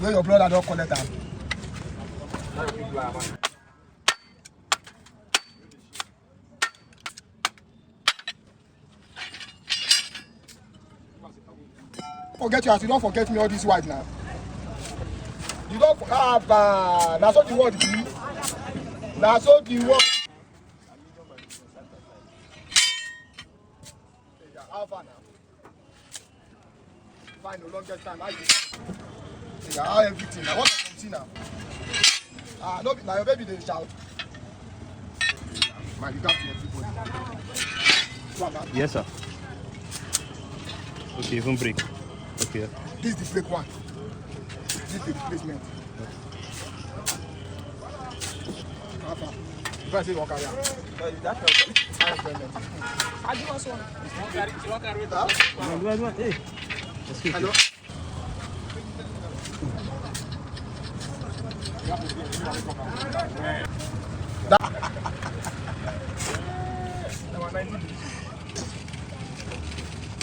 Where your brother don't collect them. Forget you, as you don't forget me all this white now. You don't have that's what the word is. That's what the word. How far now? Fine, no longer time. I how everything. Now what I can see now? No, now your baby they shout. Man, you got to everybody. Yes, sir. Okay, even break. Okay. This is the fake one. This is the replacement. How far? If I say one carrier. That's I do also one. Hey. Hello.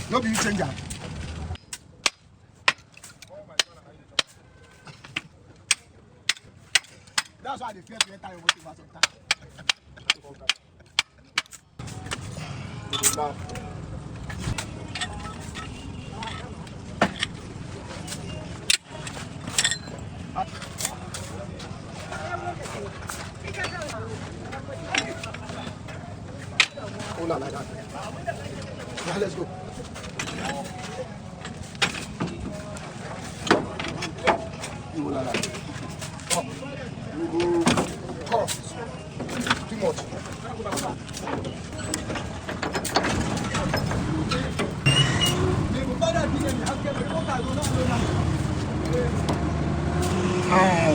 No be you change am. That's why they fear to enter your motor sometimes. Oh, like that. Now let's go. Too much.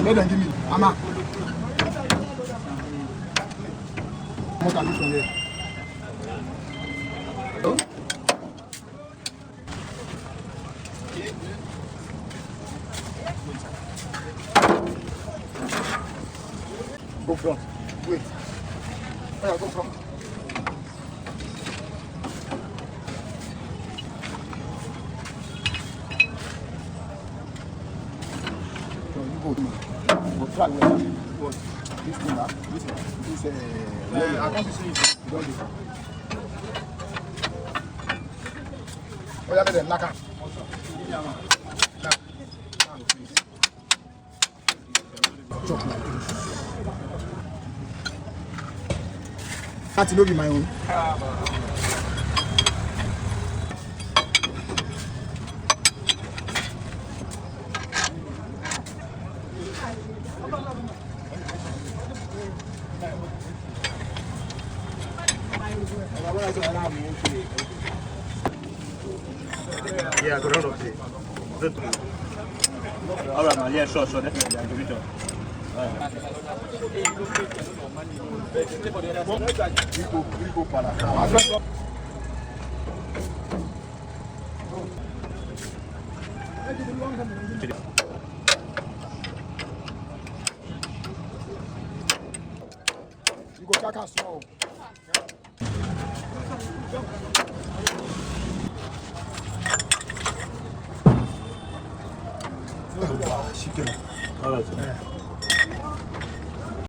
Let them give me. Ama. What are you from here? Hello? Go front. Wait. Oh, go front. You go. Go try well. This thing, this I can't see it. You don't do it. Oh, yeah, then, knock out. That will be my own. Yeah, go round of play. All right, man. Yeah, sure, definitely. I'll give it up. You go back and small. All right, sir.